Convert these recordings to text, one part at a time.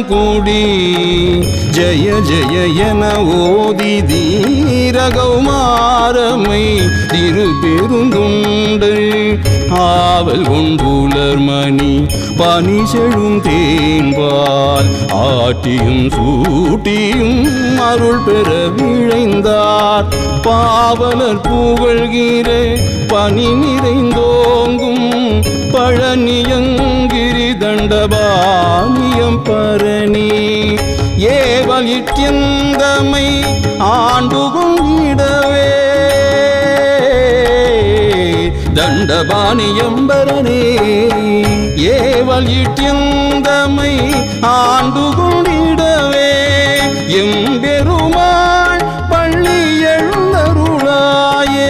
கூடி ஜய ஜய என ஓதி தீரகௌமாரமை திருப்பெருந்துண்டல் ஆவல் கொண்டுலர் மணி பனி செழும் தேன்பால் ஆட்டியும் சூட்டியும் அருள் பெற விழைந்தார் பாவலர் புகழ்கிற பனி நிறைந்தோங்கும் பழனியங்கிரி தண்டபாணியம் பரணி ஏவல் இட்டியந்தமை ஆண்டு கொண்டிடவே தண்டபாணியம்பரனே ஏவல் இட்டியந்தமை ஆண்டு கொண்டிடவே எம்பெருமாள் பள்ளி எழுந்தருளாயே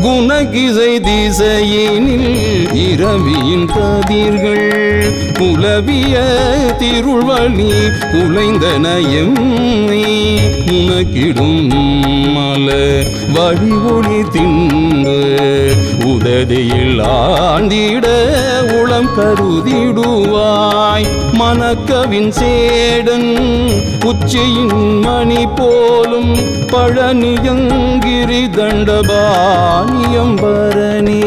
குணகிசை திசையினில் இரவியின் கதிர்கள் குலவிய திருள்வழி குலைந்தன எம்மை உனக்கிடும் மல வழி ஒளி தின்று உததியில் ஆண்டிட உளம் கருதிடுவாய் மணக்கவின் சேடன் உச்சியின் மணி போலும் பழனியங்கிரி தண்டபாணியம்பரணி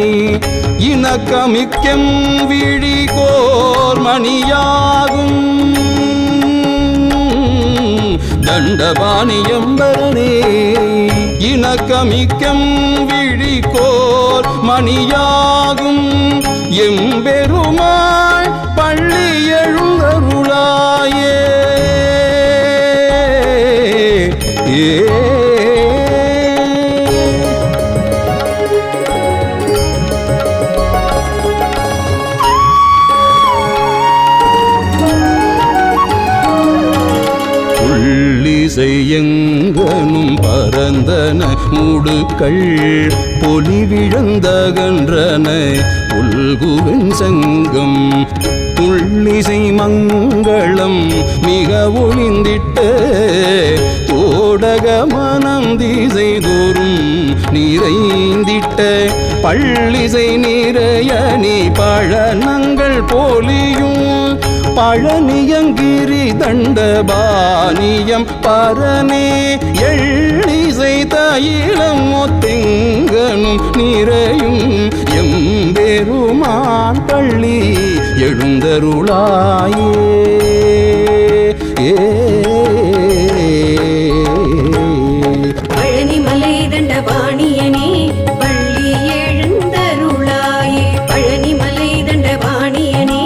இணக்கமிக்கம் விழி கோர்மணியாகும் தண்டபாணியம்பரணே இணக்கமிக்கம் விழி கோர்மணியாகும் எம்பெருமாள் பள்ளி எழுந்தருளாயே செய்யங்கனும் பரந்தன முடுக்கள் பொலிவிழந்தகன்றன புல்குவன் சங்கம் புள்ளிசை மங்களம் மிக ஒளிந்திட்ட தோடக மனம் திசை தோறும் நிறைந்திட்ட பள்ளிசை நிறையணி பழனங்கள் போலியும் பழனியங்கிரி தண்டபாணியம் பரனே எள்ளிசை தைலம் ஒத்தெங்கனும் நிறையும் எம்பெருமான் பள்ளி எழுந்தருளாயே பழனிமலை தண்டபாணியனே பள்ளி எழுந்தருளாயே பழனிமலை தண்டபாணியனே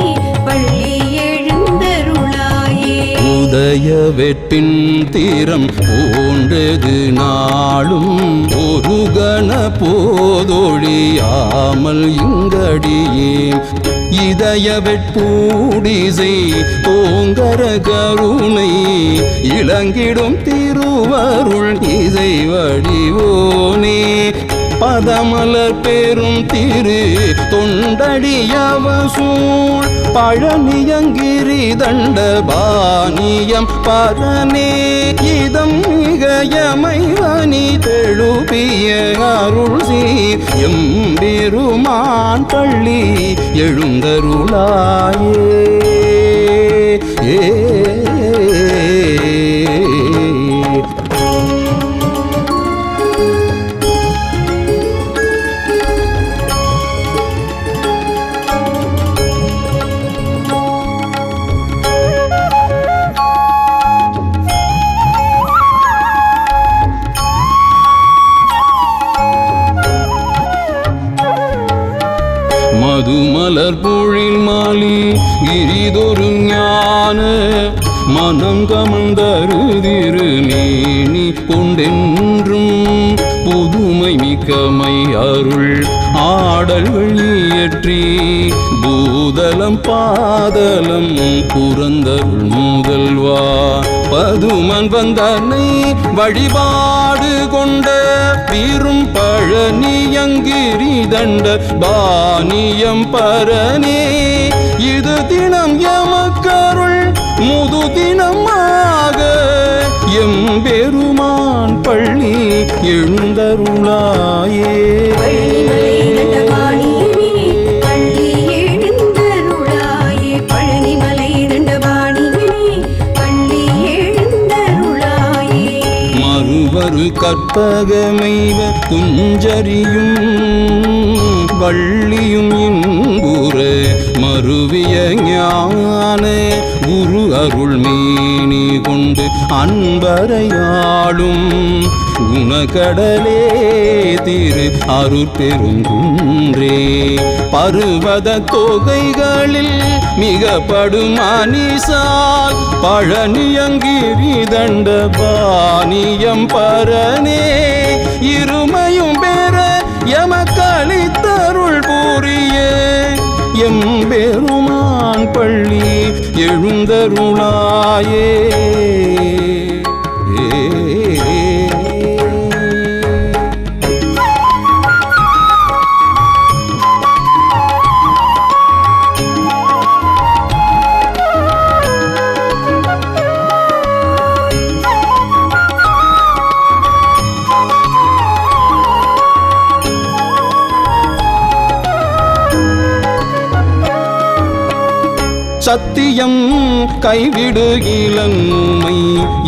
பள்ளி எழுந்தருளாயே உதய வெட்பின் தீரம் போன்றது நாளும் ஒரு கண போதொழியாமல் இங்கடியே இதய வெட்பூடிசை தோங்கர கருணை இளங்கிடும் திருவருள் இசை வடிவோனே பதமலர் பெரும் திரு தொண்டடியவசூழ் பழனியங்கிரி தண்டபாணியம் பரனே இதம் மிகயமைவனி தெழுப்பிய அருள் சீர் எம்பெருமான் பள்ளி எழுந்தருளாயே மதுமலர் பொழில் மாலி கிரிதொரு ஞான மனம் கமந்தருதிரு மேனி கொண்டென்றும் புதுமை மிக்கமை அருள் ஆடல் வெளியேற்றி பூதலம் பாதலம் புரந்தருள் முதல்வா பதும பருமன் வந்தனை வழிபாடு கொண்ட வீரும் பழனியங்கிரி தண்ட பாணியம் பரனே இது தினம் எமக்கருள் முது தினமாக எம்பெருமான் பள்ளி எழுந்தருளாயே. மறுவரு கற்பகமைவ குஞ்சரியும் வள்ளியும் இன்புற மறுவிய ஞான குரு அருள் மேனி கொண்டு அன்பரையாளும் குணக்கடலே திரு அருட்பெருங்குன்றே பருவத தொகைகளில் மிக படுமனிசால் பழனியங்கிரி தண்ட பாணியம் பரனே இருமையும் பெற எமக்களித்தருள் புரிய எம்பெருமான் பள்ளி எழுந்தருளாயே. சத்தியம் கைவிடு இளங்குமை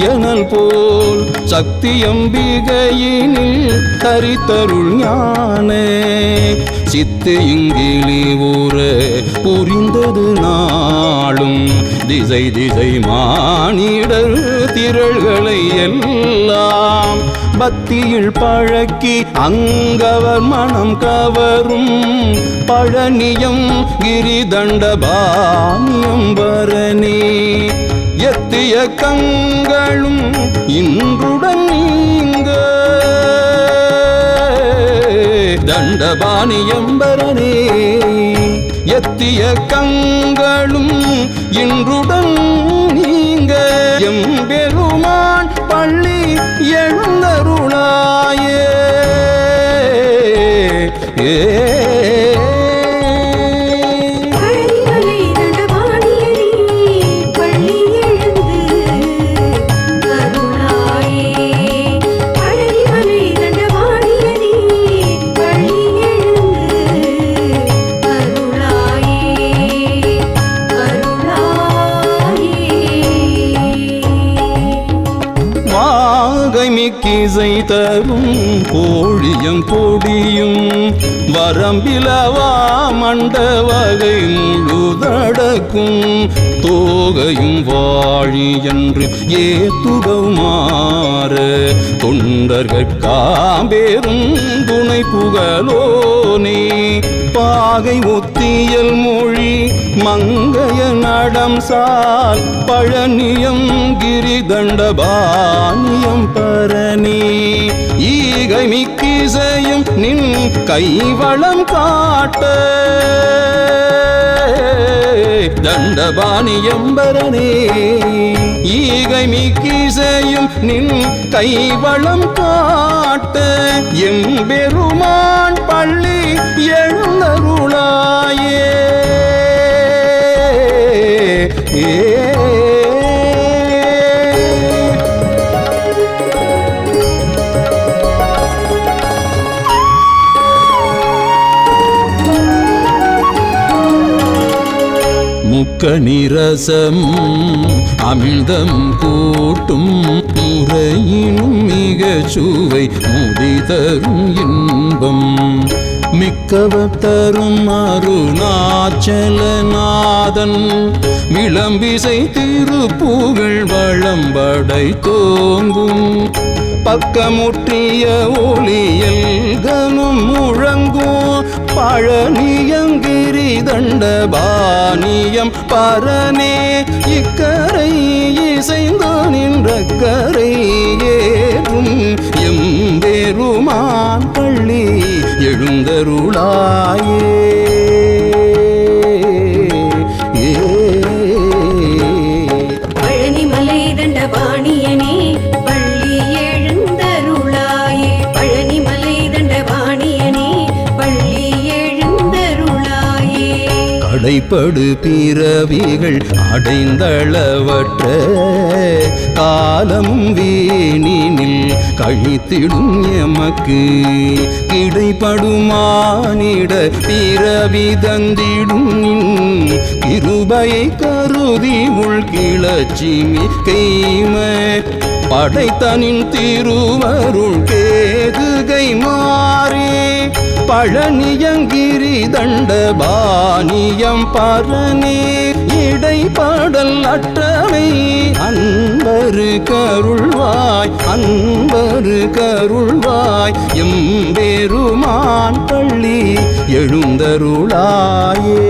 எனல் போல் சக்தியம்பிகையினில் தரித்தருள் ஞான சித்து இங்கிலி ஊர புரிந்தது நாளும் திசை திசை மானிடர் திரள்களை எல்லாம் பக்தியில் பழக்கி அங்கவர் மனம் கவரும் பழனியம் கிரிதண்ட பாணியம் பரனே எத்திய கங்களும் இன்றுடன் நீங்க தண்டபாணியம் பரனே எத்திய கங்களும் இன்றுடன் நீங்க எம்பெருமான் பள்ளி எழுந்தருளாயே. கிசை தரும் கோழியம் கொடியும் வரம்பிலவா மண்டவகை முழுதடக்கும் தோகையும் வாழி என்று ஏத்துகமாற தொண்டர்காம்பேரும் துணை புகழோனே பாகை ஒத்தியல் மொழி மங்கைய நடம் சால் பழனியம் கிரிதண்ட பாணியம் பரனே ஈகை மிக்கிசையும் நின் கைவளம் காட்ட தண்டபாணியம் பரனே ஈகை மிக்கிசையும் நின் கைவளம் காட்ட எம்பெருமான் பள்ளி எழுந்தருளாயே. முக்கணிரசம் அமிழ்தம் கூட்டும் முறையினும் மிக சுவை முதி தரும் இன்பம் மிக்கவர் தரும் அருணாச்சலநாதன் விளம்பிசை திருப்புகழ் வளம்படை தோங்கும் பக்கமுற்றிய ஒளியல் கனும் முழங்கும் பழனியங்கிரி தண்ட பாணியம் பரனே இக்கரை இசைந்து நின்ற கரை ஏறும் எம்பெருமான் பள்ளி எழுந்தருளாயே. பழனிமலை தண்ட பாணியனே கடைப்படு பிறவிகள் அடைந்தளவற்ற காலம் வீணினில் கழித்திடும் எமக்கு கிடைப்படுமானிட பிறவி தந்திடும் கிருபையை கருதி உள் கிளச்சிமி கைம படைத்தனின் திருவருள் கேதுகை மாறே பழனியங்கிரி தண்டபாணியம் பரனே இடைப்பாடல் அற்றவை அன்பரு கருள்வாய் அன்பரு கருள்வாய் எம்பெருமான் பள்ளி எழுந்தருளாயே.